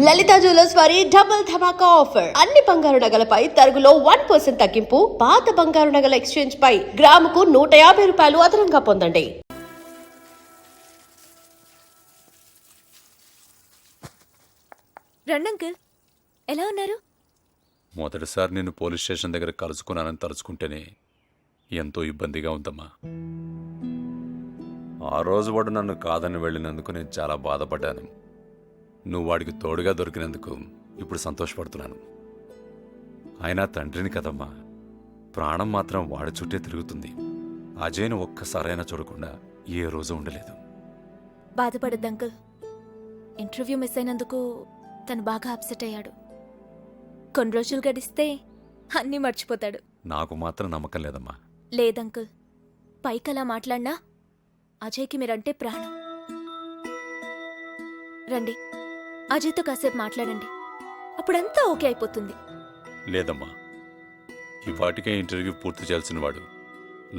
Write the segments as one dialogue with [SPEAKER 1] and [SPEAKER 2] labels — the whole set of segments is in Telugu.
[SPEAKER 1] లలిత జ్యువెలర్స్ వారి డబుల్ ధమాకా ఆఫర్. అన్ని బంగారు నగలపై తరుగులో 1% తగ్గింపు. పాత బంగారు నగల ఎక్స్చేంజ్ పై గ్రాముకు 150 రూపాయలు అదనంగా పొందండి.
[SPEAKER 2] రండంకుల్, ఎలా ఉన్నారు?
[SPEAKER 3] మొదటిసారి నేను పోలీస్ స్టేషన్ దగ్గర కలుసుకున్నానని తలుచుకుంటేనే ఎంతో ఇబ్బందిగా ఉందమ్మా. ఆ రోజు వాడు నన్ను కాదని వెళ్ళినందుకు నేను చాలా బాధపడ్డాను. నువ్వు వాడికి తోడుగా దొరికినందుకు ఇప్పుడు సంతోషపడుతున్నాను. అయినా తండ్రిని కదమ్మా, ప్రాణం మాత్రం వాడి చుట్టే తిరుగుతుంది. అజయ్ను ఒక్కసారైనా చూడకుండా ఏ రోజు ఉండలేదు.
[SPEAKER 2] బాధపడద్దు అంకుల్. ఇంటర్వ్యూ మిస్ అయినందుకు తను బాగా అప్సెట్ అయ్యాడు. కొన్ని రోజులు గడిస్తే అన్నీ మర్చిపోతాడు.
[SPEAKER 3] నాకు మాత్రం నమ్మకం లేదమ్మా.
[SPEAKER 2] లేదంకుల్, పైకలా మాట్లాడినా అజయ్కి మీరంటే ప్రాణం. రండి, అజయ్తో కాసేపు మాట్లాడండి, అప్పుడంతా ఓకే అయిపోతుంది.
[SPEAKER 3] లేదమ్మా, ఇవాటికే ఇంటర్వ్యూ పూర్తి చేయాల్సిన వాడు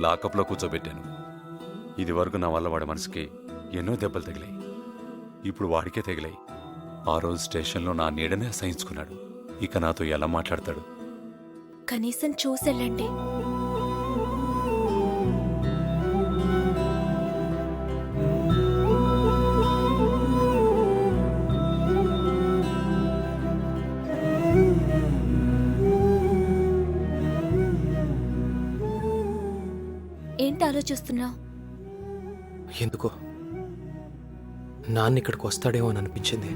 [SPEAKER 3] లాకప్లో కూర్చోబెట్టాను. ఇది వరకు నా వల్ల వాడి మనసుకి ఎన్నో దెబ్బలు తగిలాయి. ఇప్పుడు వాడికే తగిలాయి. ఆ రోజు స్టేషన్లో నా నీడనే అసహించుకున్నాడు. ఇక నాతో ఎలా మాట్లాడతాడు?
[SPEAKER 2] కనీసం చూసెళ్ళండి. ఏంటి ఆలోచిస్తున్నావు?
[SPEAKER 4] ఎందుకో నాన్న ఇక్కడికి వస్తాడేమో అని అనిపించింది.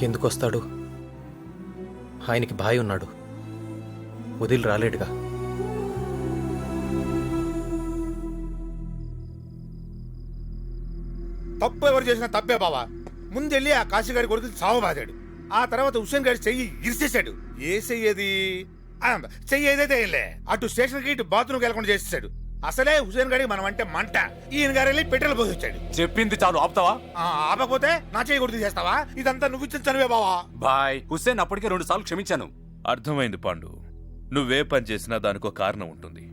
[SPEAKER 4] ఎందుకు వస్తాడు? ఆయనకి బాయ్ ఉన్నాడు, వదిలి రాలేడుగా.
[SPEAKER 5] తప్పు ఎవరు చేసినా తప్పే బావా. ముందెళ్ళి ఆ కాశీగాడి కొడుకు చావబాదాడు. ఆ తర్వాత హుస్సేన్ గారి చెయ్యి ఇరిసేశాడు. ఏ చెయ్యేది చెయ్యి ఏదైతే ఏంలే, అటు స్టేషన్కి ఇటు బాత్రూమ్కి వెళ్ళకుండా చేసేసాడు. అసలే హుస్సేన్ గారికి మనం అంటే మంట. ఈయన గారు వెళ్ళి పెట్రోల్ పోసొచ్చాడు.
[SPEAKER 3] చెప్పింది చాలు, ఆపుతావా?
[SPEAKER 5] ఆపకపోతే నా చెయ్యి కొడుకు చేస్తావా? ఇదంతా నువ్వు ఇచ్చిన చనివే బావా.
[SPEAKER 3] బాయ్ హుస్సేన్, అప్పటికే 2 సార్లు క్షమించాను.
[SPEAKER 6] అర్థమైంది పాండు. నువ్వే పని చేసినా దానికో కారణం ఉంటుంది.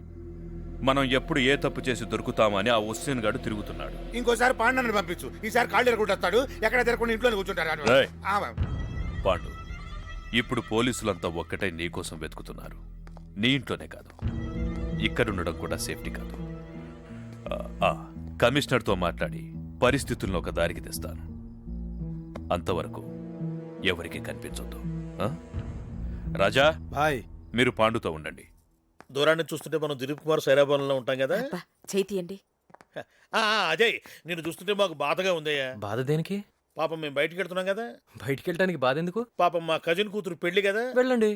[SPEAKER 6] మనం ఎప్పుడు ఏ తప్పు చేసి దొరుకుతామని ఆ హుస్సేన్ గాడు తిరుగుతున్నాడు.
[SPEAKER 5] ఇంకోసారి పాండని పంపించు. ఈసారి కాళ్ళు ఎరగొట్టేస్తాడు. ఎక్కడ తిరగకుండా ఇంట్లో కూర్చుంటారు.
[SPEAKER 6] రేయ్. పాండు, ఇప్పుడు పోలీసులంతా ఒక్కటే నీకోసం వెతుకుతున్నారు. నీ ఇంట్లోనే కాదు, ఇక్కడుండడం కూడా సేఫ్టీ కాదు. కమిషనర్తో మాట్లాడి పరిస్థితులను ఒక దారికి తెస్తాను. అంతవరకు ఎవరికి కనిపించొద్దు. రాజా,
[SPEAKER 7] బాయ్,
[SPEAKER 6] మీరు పాండుతో ఉండండి.
[SPEAKER 7] దూరాన్ని చూస్తుంటే మనం దిలీప్ కుమార్ సైరాబాలంలో ఉంటాం కదా.
[SPEAKER 2] చేతియండి.
[SPEAKER 7] అజయ్, నేను చూస్తుంటే మాకు బాధగా ఉందయ్యా.
[SPEAKER 4] బాధ దేనికి?
[SPEAKER 7] పాపం మేము బయటికి వెళ్తున్నాం కదా.
[SPEAKER 4] బయటికి వెళ్ళడానికి బాధ ఎందుకు?
[SPEAKER 7] పాపం మా కజిన్ కూతురు పెళ్లి కదా.
[SPEAKER 4] వెళ్ళండి.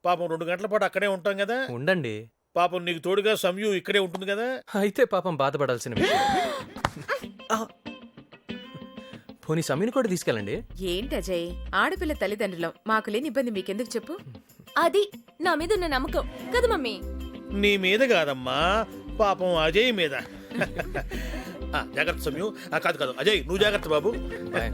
[SPEAKER 7] పాపం 2 గంటల పాటు అక్కడే ఉంటాం కదా.
[SPEAKER 4] ఉండండి.
[SPEAKER 7] పాపం నీకు తోడుగా సమయు ఇక్కడే ఉంటుంది కదా.
[SPEAKER 4] అయితే పాపం బాధపడాల్సిన విషయం. పోనీ సమీని కూడా తీసుకెళ్ళండి.
[SPEAKER 8] ఏంటి అజయ్, ఆడపిల్ల తల్లిదండ్రులం, మాకు లేని ఇబ్బంది మీకెందుకు చెప్పు?
[SPEAKER 2] అది నా మీద ఉన్న నమ్మకం కదా మమ్మీ.
[SPEAKER 7] నీ మీద కాదమ్మా, పాపం అజయ్ మీద. జాగ్రత్త సమయు. కాదు కాదు అజయ్, నువ్వు జాగ్రత్త బాబు.
[SPEAKER 4] బాయ్.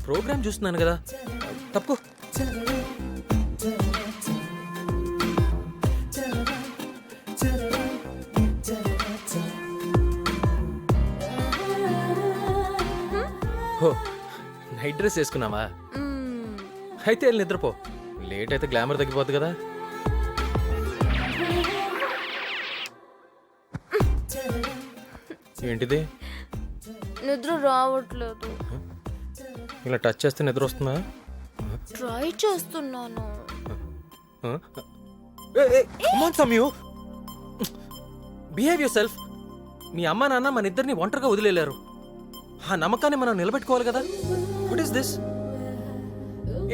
[SPEAKER 4] ప్రోగ్రామ్ చూస్తున్నాను కదా, తప్పు. నైట్ డ్రెస్ వేసుకున్నావా? అయితే వెళ్ళి నిద్రపో. లేట్ అయితే గ్లామర్ తగ్గిపోద్ది కదా. ఏంటిది?
[SPEAKER 2] నిద్ర రావట్లేదు.
[SPEAKER 4] ఇలా టచ్ చేస్తే నిద్ర వస్తుందా?
[SPEAKER 2] ట్రై చేస్తున్నాను.
[SPEAKER 4] సమయు, బిహేవ్ యువర్ సెల్ఫ్. మీ అమ్మ నాన్న మన ఇద్దరిని ఒంటరిగా వదిలేలేరు. ఆ నమ్మకాన్ని మనం నిలబెట్టుకోవాలి కదా. What is this?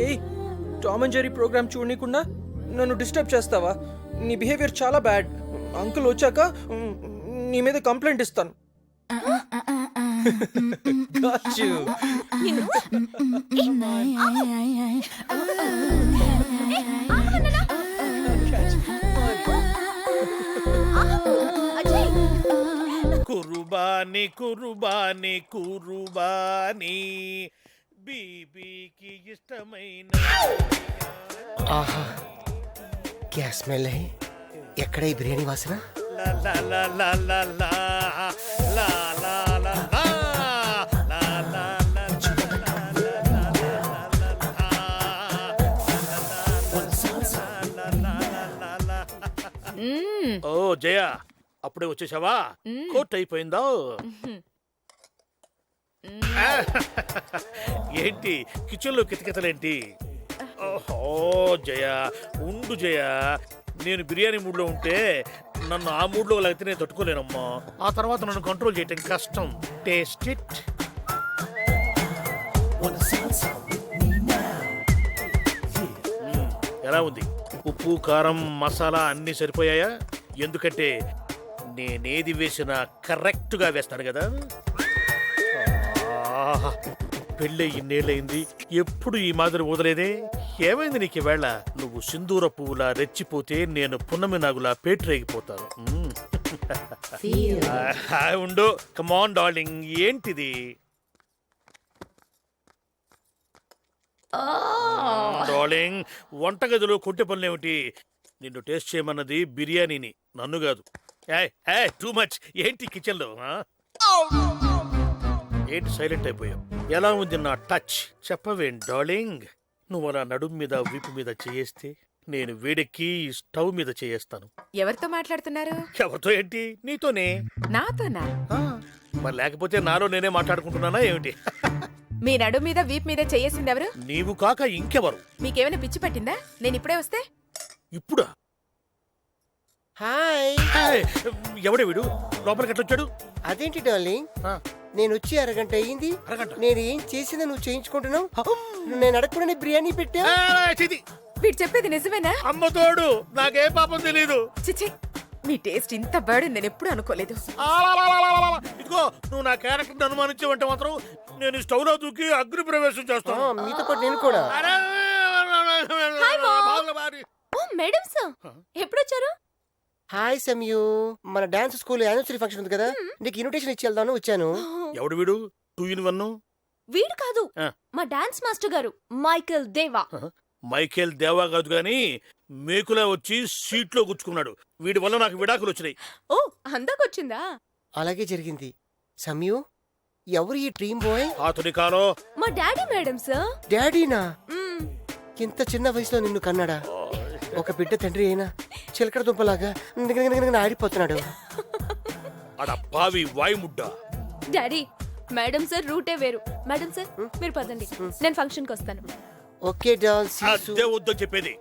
[SPEAKER 4] A Tom and Jerry programme చూడనీకుండా నన్ను డిస్టర్బ్ చేస్తావా? నీ బిహేవియర్ చాలా బ్యాడ్. అంకుల్ వచ్చాక నీ మీద కంప్లైంట్ ఇస్తాను. Got you.
[SPEAKER 7] కురుబాని కురుబాని కురుబాని బీబీకి ఇష్టమైన
[SPEAKER 9] ఆహా, గ్యాస్ స్మెల్ అయ్యి ఎక్కడ ఈ బిర్యానీ వాసన?
[SPEAKER 7] లా లా లా లా లా లా లా లా లా లా. ఓ జయ, అప్పుడే వచ్చేసావా? కోట్ అయిపోయిందా? ఏంటి కిచెన్ లో కితకితలేంటి? ఓహో జయ, ఉండు జయ. నేను బిర్యానీ మూడ్ లో ఉంటే నన్ను ఆ మూడ్ లో లేకపోతే నేను తట్టుకోలేనమ్మా. ఆ తర్వాత నన్ను కంట్రోల్ చేయటం కష్టం. Taste it. ఎలా ఉంది? ఉప్పు కారం మసాలా అన్ని సరిపోయాయా? ఎందుకంటే నేనేది వేసినా కరెక్ట్ గా వేస్తాను కదా. ఆహా, పెళ్ళి ఇన్నేళ్ళయింది, ఎప్పుడు ఈ మాదిరి వదలేదే. ఏమైంది నీకు ఈవేళ? నువ్వు సింధూర పువ్వులా రెచ్చిపోతే నేను పున్నమి నాగులా పేటరేగిపోతాను. ఉండు, కమాన్ డార్లింగ్. ఏంటిది? డార్లింగ్, వంటగదిలో కొట్టే పనులేమిటి? నిన్ను టేస్ట్ చేయమన్నది బిర్యానీని, నన్ను కాదు. Too much. ఏంటి కిచెన్ లో? ఏంటి సైలెంట్ అయిపోయావు? ఎలా ఉంది నా టచ్? చెప్పవేం డార్లింగ్? నువ్వు అలా నడుము మీద వీపు మీద చేయేస్తే నేను వేడెక్కి స్టవ్ మీద చేయేస్తాను.
[SPEAKER 8] ఎవరితో మాట్లాడుతున్నారు?
[SPEAKER 7] ఎవరితో ఏంటి? నీతోనే.
[SPEAKER 8] నాతోనా?
[SPEAKER 7] ఆ, మరి లేకపోతే నాలో నేనే మాట్లాడుకుంటున్నానా ఏమిటి?
[SPEAKER 8] మీ నడు మీద వీప్ మీద చేసింది ఎవరు?
[SPEAKER 7] నీవు కాక ఇంకెవరు?
[SPEAKER 8] మీకేమైనా పిచ్చి పట్టిందా? నేను ఇప్పుడే వస్తే?
[SPEAKER 7] ఇప్పుడా?
[SPEAKER 9] హాయ్.
[SPEAKER 7] ఎవడే వీడు? లోపలికి ఎట్లొచ్చాడు?
[SPEAKER 9] అదేంటి డార్లింగ్, నేను వచ్చి అరగంట అయ్యింది.
[SPEAKER 7] అరగంట?
[SPEAKER 9] నేను ఏం చేసిందో నువ్వు చేయించుకుంటున్నావు. నేను అడగకుండానే బిర్యానీ పెట్టా.
[SPEAKER 8] వీడు చెప్పేది నిజమేనా?
[SPEAKER 7] అమ్మతోడు, నాకే పాపం తెలీదు.
[SPEAKER 8] చిచి, మీ టేస్ట్ ఇంత బర్డ్ నేను ఎప్పుడు అనుకోలేదు.
[SPEAKER 7] ఇదిగో, నువ్వు నా క్యారెక్టర్ అనుమానించావంటే మాత్రం నేను స్టవ్ లో దూకి అగ్ని ప్రవేశం చేస్తాను.
[SPEAKER 9] మీతో పాటు నేను కూడా.
[SPEAKER 2] మేడం సార్ ఎప్పుడొచ్చారు?
[SPEAKER 9] హాయ్ సమయు, మన డాన్స్ స్కూల్ యానివర్సరీ ఫంక్షన్ ఉంది కదా, నీకు ఇన్విటేషన్ ఇచ్చి వెళ్దామని వచ్చాను.
[SPEAKER 7] ఎవడు వీడు? 2 in 1?
[SPEAKER 2] వీడు కాదు,
[SPEAKER 7] ఆ.
[SPEAKER 2] మా డాన్స్ మాస్టర్ గారు మైకేల్ దేవా.
[SPEAKER 7] మైకేల్ దేవా కాదు గాని మేకులా వచ్చి సీట్ లో గుచ్చుకున్నాడు. వీడి వల్ల నాకు విడాకులు వచ్చినాయి.
[SPEAKER 2] ఓ, అందాకొచ్చిందా?
[SPEAKER 9] అలాగే జరిగింది. సమయు, ఎవరు ఈ డ్రీమ్ బాయ్?
[SPEAKER 7] ఆతుని కాలో
[SPEAKER 2] మా డాడీ మేడం సార్.
[SPEAKER 9] డాడీనా? ఇంత చిన్న వయసులో నిన్ను కన్నాడా? ఒక బిడ్డ తండ్రి అయినా చిలకడ దుంపలాగా ఆడిపోతున్నాడు.
[SPEAKER 7] అడప్పావి వాయుముడ్డ.
[SPEAKER 2] డాడీ, మేడం సార్ రూటే వేరు. మేడం సార్ మీరు పదండి, నేను ఫంక్షన్ కి వస్తాను.
[SPEAKER 9] ఓకే డాల్,
[SPEAKER 7] అదే వద్దని చెప్పేది.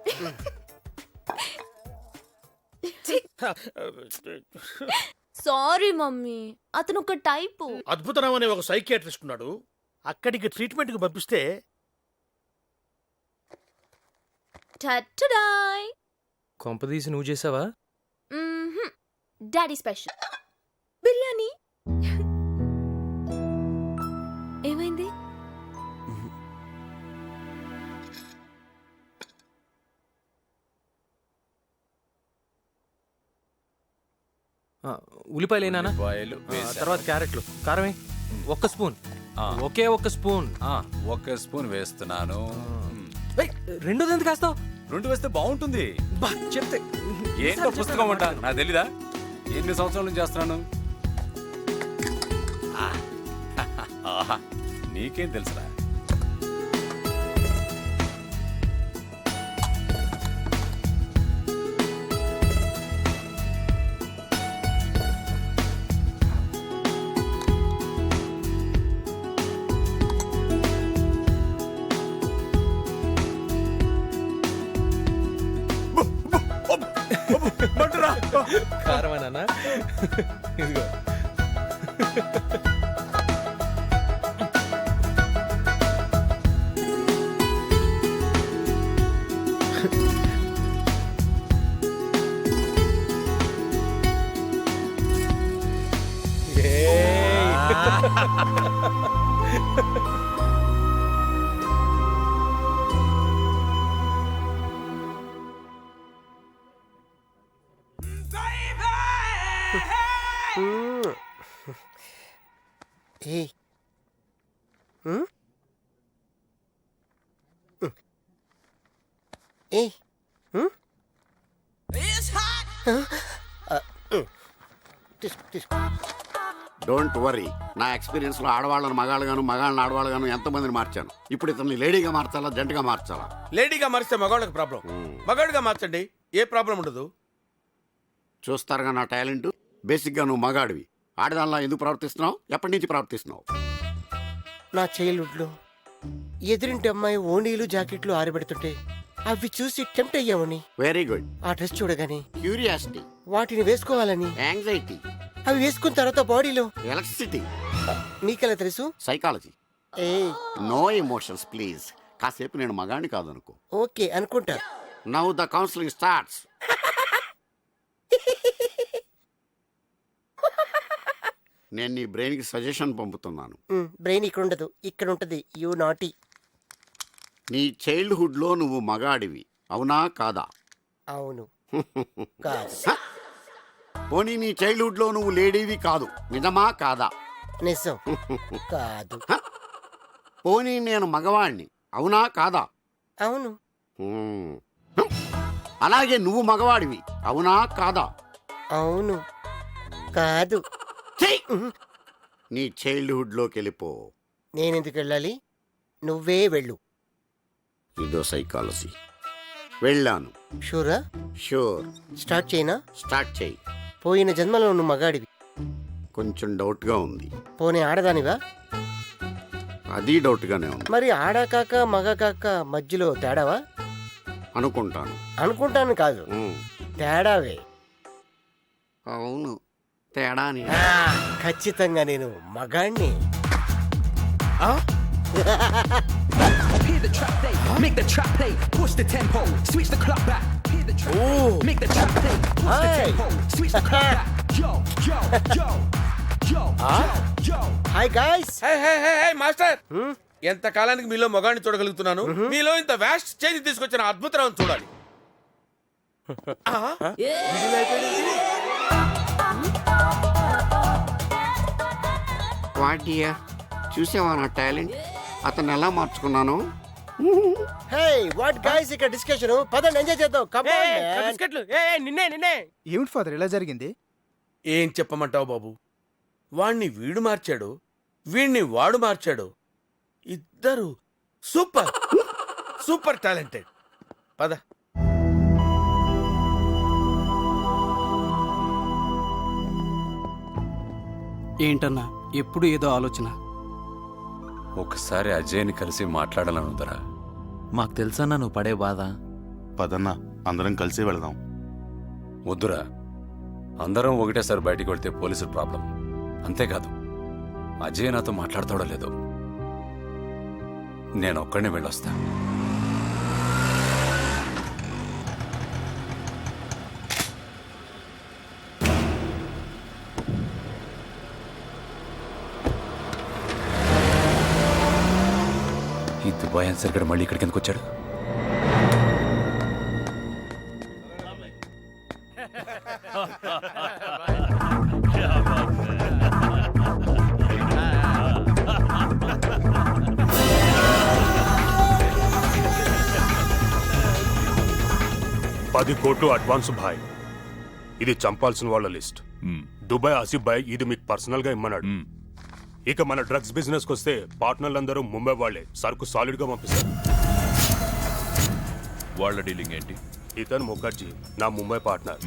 [SPEAKER 2] సారీ మమ్మీ, అతను ఒక టైపు.
[SPEAKER 7] అద్భుతరావు అనే ఒక సైకియాట్రిస్ట్ ఉన్నాడు. అక్కడికి ట్రీట్మెంట్ కి పంపిస్తే
[SPEAKER 2] టట్టడాయ్.
[SPEAKER 4] కొంపదీసి నువ్వు చేసావా?
[SPEAKER 2] Daddy special biryani. ఏమైంది?
[SPEAKER 4] ఉల్లిపాయలేనా?
[SPEAKER 3] ఉల్లిపాయలు వేశాను.
[SPEAKER 4] తర్వాత క్యారెట్లు, కారమే 1 స్పూన్. ఒకే 1 స్పూన్.
[SPEAKER 3] 1 స్పూన్ వేస్తున్నాను.
[SPEAKER 4] రెండోది ఎందుకు వేస్తావు?
[SPEAKER 3] 2 వేస్తే బాగుంటుంది.
[SPEAKER 4] బా చెప్తే
[SPEAKER 3] ఏంటో పుస్తకం అంట, నాకు తెలీదా? ఎన్ని సంవత్సరాల నుంచి చేస్తున్నాను. ఆహా, నీకేం తెలుసురా?
[SPEAKER 4] కారమేనా? ఇదిగో.
[SPEAKER 9] ఏయ్ ఏయ్ తీసుకో
[SPEAKER 10] డోంట్ వరీ, నా ఎక్స్పీరియన్స్ లో ఆడవాళ్ళని మగాళ్ళగాను మగాళ్ళని ఆడవాళ్ళగాను ఎంతమందిని మార్చాను. ఇప్పుడు ఇతన్ని లేడీగా మార్చాలా జంటగా మార్చాలా?
[SPEAKER 5] లేడీగా మారిస్తే మగవాళ్ళకి ప్రాబ్లం, మగాడిగా మార్చండి, ఏ ప్రాబ్లం ఉండదు.
[SPEAKER 10] చూస్తారుగా నా టాలెంట్. బేసిక్ గా నువ్వు మగాడివి, ఆడదానిలా ఎందుకు ప్రవర్తిస్తున్నావు? ఎప్పటి నుంచి ప్రవర్తిస్తున్నావు?
[SPEAKER 9] నా చైల్డ్హుడ్లో ఎదురింటి అమ్మాయి ఓణీలు జాకెట్లు ఆరబెడుతుంటే అవి చూసి టెంప్ట్ అయ్యామని.
[SPEAKER 10] Very good.
[SPEAKER 9] ఆ డ్రెస్ చూడగానే
[SPEAKER 10] క్యూరియాసిటీ,
[SPEAKER 9] వాటిని వేసుకోవాలని.
[SPEAKER 10] యాంగ్జైటీ,
[SPEAKER 9] అవి వేసుకున్న తర్వాత బాడీలో
[SPEAKER 10] ఎలక్ట్రిసిటీ.
[SPEAKER 9] నీకెలా తెలుసు?
[SPEAKER 10] సైకాలజీ.
[SPEAKER 9] ఏ
[SPEAKER 10] నో ఎమోషన్స్ ప్లీజ్. కాసేపు నేను మగాడిని కాదనుకో.
[SPEAKER 9] ఓకే అనుకుంటా.
[SPEAKER 10] Now the counselling starts. నేను నీ బ్రెయిన్ కి సజెషన్ పంపుతున్నాను.
[SPEAKER 9] బ్రెయిన్ ఇక్కడ ఉండదు, ఇక్కడ ఉంటది. You naughty.
[SPEAKER 10] నీ చైల్డ్హుడ్ లో నువ్వు మగాడివి, అవునా కాదా?
[SPEAKER 9] అవును. కాదు.
[SPEAKER 10] పోనీ నీ చైల్డ్హుడ్ లో నువ్వు లేడీవి కాదు, నిజమా కాదా?
[SPEAKER 9] నిజం. కాదు.
[SPEAKER 10] పోనీ నేను మగవాణ్ణి, అవునా కాదా?
[SPEAKER 9] అవును.
[SPEAKER 10] అలాగే నువ్వు మగవాడివి, అవునా కాదా?
[SPEAKER 9] అవును. కాదు.
[SPEAKER 10] నీ చైల్డ్హుడ్ లోకి వెళ్ళిపో.
[SPEAKER 9] నేనెందుకు వెళ్ళాలి? నువ్వే వెళ్ళు.
[SPEAKER 10] ఇదో సైకాలజీ. వెళ్ళాను.
[SPEAKER 9] షూరా?
[SPEAKER 10] షూర్.
[SPEAKER 9] స్టార్ట్ చేయనా?
[SPEAKER 10] స్టార్ట్ చేయి.
[SPEAKER 9] పోయిన జన్మలో నువ్వు మగాడివి.
[SPEAKER 10] కొంచెం డౌట్ గా ఉంది.
[SPEAKER 9] పోనీ ఆడదానివా?
[SPEAKER 10] అది డౌట్ గానే ఉంది.
[SPEAKER 9] మరి ఆడాకాక మగ కాక మధ్యలో తేడావా?
[SPEAKER 10] అనుకుంటాను.
[SPEAKER 9] అనుకుంటాను కాదు, తేడావే.
[SPEAKER 10] అవును, తేడాని.
[SPEAKER 9] ఖచ్చితంగా నేను మగాణ్ణి.
[SPEAKER 11] Hear the trap play, make the trap play, push the tempo, switch the clock back. Hear the trap play, make the trap play, push the tempo, switch the clock back. Yo, yo, yo, yo, yo.
[SPEAKER 9] Hi guys.
[SPEAKER 5] Master, ఎంత కాలానికి మీలో మగాడిని చూడగలుగుతున్నాను. మీలో ఇంత వ్యాస్ట్ చేంజ్ తీసుకొచ్చిన అద్భుతం చూడాలి.
[SPEAKER 10] వాట్ డియర్, చూసావా నా టాలెంట్? అతను ఎలా మార్చుకున్నాను?
[SPEAKER 9] హే వాట్ గాయ్స్, ఇక్కడ డిస్కషన్. పదండి ఎంజాయ్ చేద్దాం. కమ్ ఆన్
[SPEAKER 5] బిస్కెట్లు.
[SPEAKER 9] నిన్నే.
[SPEAKER 12] ఏమిటి ఫాదర్ ఇలా జరిగింది?
[SPEAKER 5] ఏం చెప్పమంటావు బాబు, వాణ్ణి వీడు మార్చాడు, వీణ్ణి వాడు మార్చాడు. ఇద్దరు సూపర్ సూపర్ టాలెంటెడ్. పద.
[SPEAKER 12] ఏంటన్నా ఎప్పుడు ఏదో ఆలోచన.
[SPEAKER 3] ఒకసారి అజయ్ని కలిసి మాట్లాడాలనుదరా.
[SPEAKER 4] మాకు తెలుసన్నా నువ్వు పడే బాధ.
[SPEAKER 13] పదన్నా, అందరం కలిసి వెళదాం.
[SPEAKER 3] వద్దురా, అందరం ఒకటేసారి బయటికి వెళ్తే పోలీసుల ప్రాబ్లం. అంతేకాదు, అజయ్ నాతో మాట్లాడతాడో లేదో. నేను ఒక్కడినే వెళ్ళొస్తా. ఈ దుబాయ్ ఆన్సర్ గడ మళ్ళీ ఇక్కడికి ఎందుకు వచ్చాడు?
[SPEAKER 13] $10 కోట్లు అడ్వాన్స్ భాయ్. ఇది చంపాల్సిన వాళ్ళ లిస్ట్. దుబాయ్ ఆసిఫ్ భాయ్ ఇది మీకు పర్సనల్ గా ఇమ్మన్నాడు. ఇక మన డ్రగ్స్ బిజినెస్ వస్తే పార్ట్నర్లందరూ ముంబై వాళ్లే. సరుకు సాలిడ్ గా పంపిస్తారు.
[SPEAKER 6] వాళ్ళ డీలింగ్ ఏంటి?
[SPEAKER 13] ఇతను ముఖర్జీ నా ముంబై పార్ట్నర్.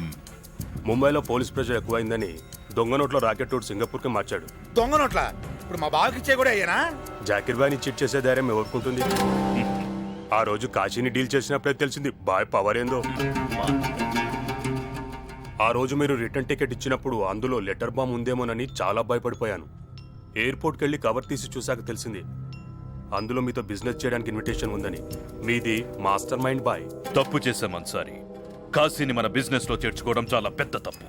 [SPEAKER 13] ముంబైలో పోలీస్ ప్రెషర్ ఎక్కువైందని దొంగ నోట్లో రాకెట్ రూట్ సింగపూర్ కి మార్చాడు.
[SPEAKER 5] దొంగ నోట్ల ఇప్పుడు మా బావకి ఇచ్చే కూడా అయ్యానా?
[SPEAKER 13] జాకిర్ బాయ్ ని చిట్ చేసే ధైర్యం ఎవరుకుంటుంది? ఆ రోజు కాశీని డీల్ చేసినప్పుడే తెలిసింది బాయ్ పవర్ ఏందో. ఆ రోజు మీరు రిటర్న్ టికెట్ ఇచ్చినప్పుడు అందులో లెటర్ బాంబ్ ఉందేమోనని చాలా భయపడిపోయాను. ఎయిర్పోర్ట్కి వెళ్ళి కవర్ తీసి చూశాక తెలిసింది అందులో మీతో బిజినెస్ చేయడానికి ఇన్విటేషన్ ఉందని. మీది మాస్టర్ మైండ్ బాయ్.
[SPEAKER 6] తప్పు చేశాం అన్సారీ. కాశీని మన బిజినెస్ లో చేర్చుకోవడం చాలా పెద్ద తప్పు.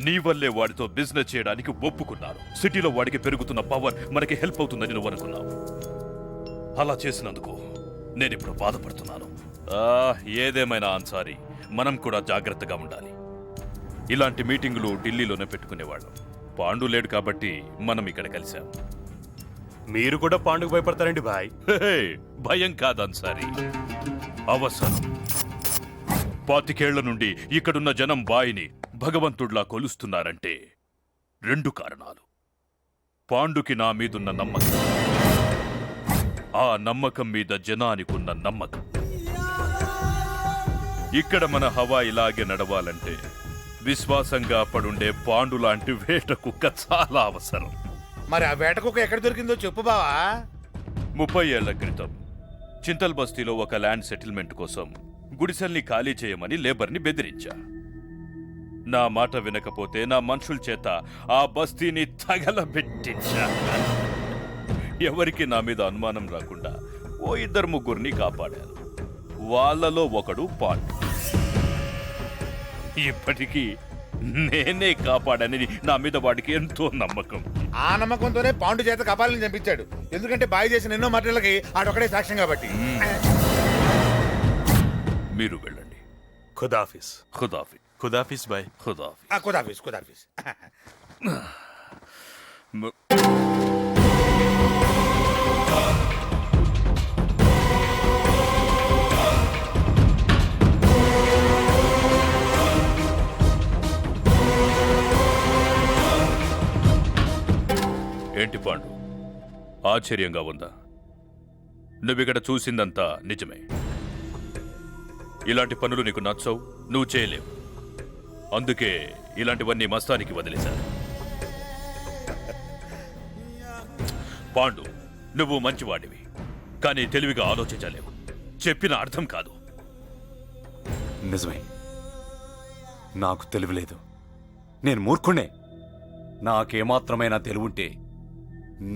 [SPEAKER 6] నీ వల్లే వాడితో బిజినెస్ చేయడానికి ఒప్పుకున్నాను. సిటీలో వాడికి పెరుగుతున్న పవర్ మనకి హెల్ప్ అవుతుందని నువ్వు అనుకున్నావు. అలా చేసినందుకు నేనిప్పుడు బాధపడుతున్నాను. ఏదేమైనా అన్సారీ, మనం కూడా జాగ్రత్తగా ఉండాలి. ఇలాంటి మీటింగులు ఢిల్లీలోనే పెట్టుకునేవాళ్ళం. పాండు లేడు కాబట్టి మనం ఇక్కడ కలిసాం.
[SPEAKER 13] మీరు కూడా పాండుకు భయపడతారండి భాయ్?
[SPEAKER 6] భయం కాదు అన్సారీ, అవసరం. 25 ఏళ్ల నుండి ఇక్కడున్న జనం బాయిని భగవంతుడిలా కొలుస్తున్నారంటే 2 కారణాలు. పాండుకి నా మీదున్న నమ్మకం, ఆ నమ్మకం మీద జనానికున్న నమ్మకం. ఇక్కడ మన హవా ఇలాగే నడవాలంటే విశ్వాసంగా పడుండే పాండు లాంటి వేట కుక్క చాలా అవసరం.
[SPEAKER 5] మరి ఆ వేట కుక్క ఎక్కడ దొరికిందో చెప్పు బావా.
[SPEAKER 6] 30 ఏళ్ల క్రితం చింతల్ బస్తీలో ఒక ల్యాండ్ సెటిల్మెంట్ కోసం గుడిసెల్ని ఖాళీ చేయమని లేబర్ని బెదిరించా. నా మాట వినకపోతే నా మనుషుల చేత ఆ బస్తీని తగలబెట్టించా. ఎవరికి నా మీద అనుమానం రాకుండా ఓ 2-3 కాపాడాను. వాళ్ళలో ఒకడు పాండు. ఇప్పటికీ నేనే కాపాడని నా మీద వాడికి ఎంతో నమ్మకం.
[SPEAKER 5] ఆ నమ్మకంతోనే పాండు చేత కపాలని చంపించాడు. ఎందుకంటే బాయ్ చేసిన ఎన్నో మటలకి ఆడొక్కడే సాక్ష్యం కాబట్టి.
[SPEAKER 6] మీరు వెళ్ళండి.
[SPEAKER 13] ఖుదాఫిస్.
[SPEAKER 6] ఖుదాఫిస్. ఖుదాఫిస్ బాయ్. ఖుదాఫిస్.
[SPEAKER 5] ఖుదాఫిస్. ఖుదాఫిస్.
[SPEAKER 6] ఏంటి పాండు, ఆశ్చర్యంగా ఉందా? నువ్విక్కడ చూసిందంతా నిజమే. ఇలాంటి పనులు నీకు నచ్చవు, నువ్వు చేయలేవు. అందుకే ఇలాంటివన్నీ మస్తానికి వదిలేశారు. పాండు, నువ్వు మంచివాడివి, కానీ తెలివిగా ఆలోచించలేవు. చెప్పిన అర్థం కాదు.
[SPEAKER 3] నిజమే, నాకు తెలివి లేదు. నేను మూర్ఖుణ్ణే. నాకేమాత్రమైనా తెలివుంటే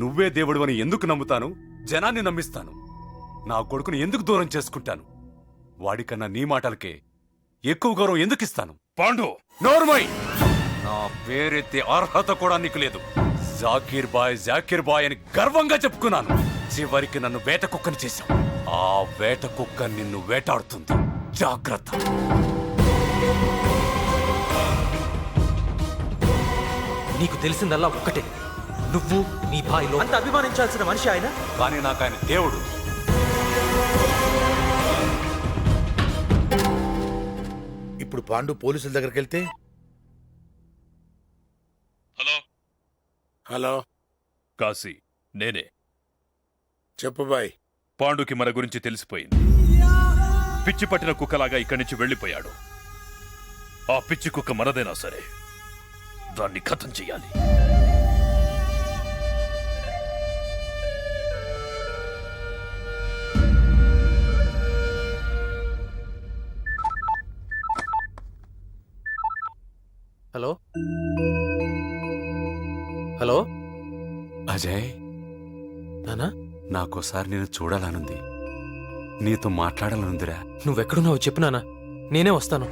[SPEAKER 3] నువ్వే దేవుడు అని ఎందుకు నమ్ముతాను? జనాన్ని నమ్మిస్తాను. నా కొడుకుని ఎందుకు దూరం చేసుకుంటాను? వాడికన్నా నీ మాటలకే ఎక్కువ గౌరవం ఎందుకు ఇస్తాను?
[SPEAKER 6] పాండు,
[SPEAKER 3] నోర్మై! నా పేరెత్తే అర్హత కూడా నీకు లేదు. జాకీర్ బాయ్ అని గర్వంగా చెప్పుకున్నాను. చివరికి నన్ను వేట కుక్కని చేశావు. ఆ వేట కుక్క నిన్ను వేటాడుతుంది. జాగ్రత్త.
[SPEAKER 4] నీకు తెలిసిందల్లా ఒక్కటే, నువ్వు నీ భాయిలో అంత అభిమానించాల్సిన మనిషి ఆయన.
[SPEAKER 3] కానీ నాకు ఆయన దేవుడు.
[SPEAKER 5] ఇప్పుడు పాండు పోలీసుల దగ్గరికి వెళ్తే,
[SPEAKER 10] హలో
[SPEAKER 6] కాశీ, నేనే.
[SPEAKER 10] చెప్పు బాయ్.
[SPEAKER 6] పాండుకి మన గురించి తెలిసిపోయింది. పిచ్చి పట్టిన కుక్కలాగా ఇక్కడి నుంచి వెళ్ళిపోయాడు. ఆ పిచ్చి కుక్క మనదైనా సరే దాన్ని ఖతం చెయ్యాలి.
[SPEAKER 4] హలో హలో
[SPEAKER 3] అజయ్,
[SPEAKER 4] నానా,
[SPEAKER 3] నాకోసారి నేను చూడాలనుంది. నీతో మాట్లాడాలనుందిరా.
[SPEAKER 4] నువ్వెక్కడున్నావు చెప్పు నానా, నేనే వస్తాను.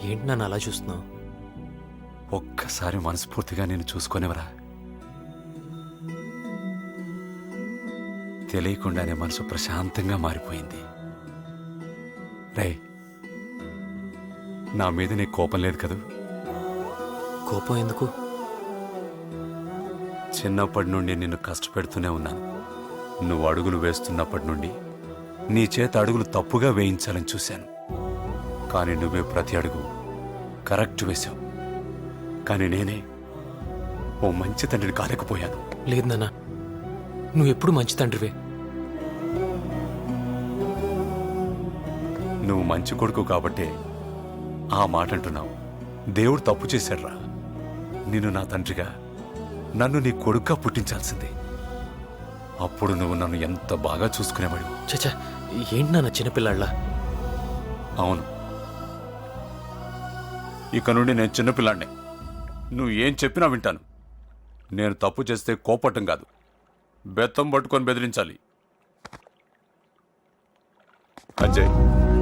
[SPEAKER 4] ఏంటి నన్ను అలా చూస్తున్నావు?
[SPEAKER 3] ఒక్కసారి మనస్ఫూర్తిగా నేను చూసుకునేవరా. తెలియకుండానే మనసు ప్రశాంతంగా మారిపోయింది. రే, నా మీద నీ కోపం లేదు కదూ?
[SPEAKER 4] కోపం ఎందుకు?
[SPEAKER 3] చిన్నప్పటి నుండి నిన్ను కష్టపెడుతూనే ఉన్నాను. నువ్వు అడుగులు వేస్తున్నప్పటి నుండి నీ చేత అడుగులు తప్పుగా వేయించాలని చూశాను. కానీ నువ్వే ప్రతి అడుగు కరెక్ట్ వేశావు. కానీ నేనే ఓ మంచి తండ్రిని కాలేకపోయాను.
[SPEAKER 4] లేదు నాన్న, నువ్వు ఎప్పుడు మంచి తండ్రివే.
[SPEAKER 3] నువ్వు మంచి కొడుకు కాబట్టే ఆ మాట అంటున్నావు. దేవుడు తప్పు చేశాడ్రా. నిన్ను నా తండ్రిగా, నన్ను నీ కొడుకుగా పుట్టించాల్సిందే. అప్పుడు నువ్వు నన్ను ఎంత బాగా చూసుకునేవాడు.
[SPEAKER 4] చచ్చా, ఏంటి నాన్న చిన్నపిల్లాళ్ళ?
[SPEAKER 3] అవును, ఇక నుండి నేను చిన్నపిల్లాడిని. నువ్వు ఏం చెప్పినా వింటాను. నేను తప్పు చేస్తే కోపట్టం కాదు, బెత్తం పట్టుకొని బెదిరించాలి. అజయ్,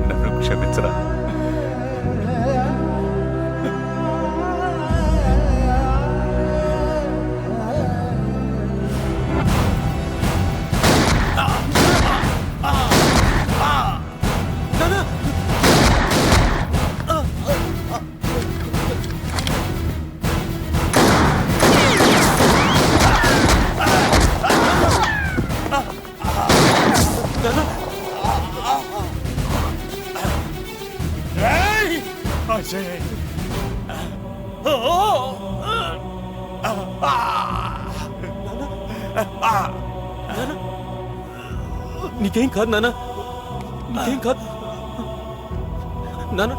[SPEAKER 3] నన్ను క్షమించరా.
[SPEAKER 4] నీకేం కాదు నాన్న, నీకేం కాదు నాన్న.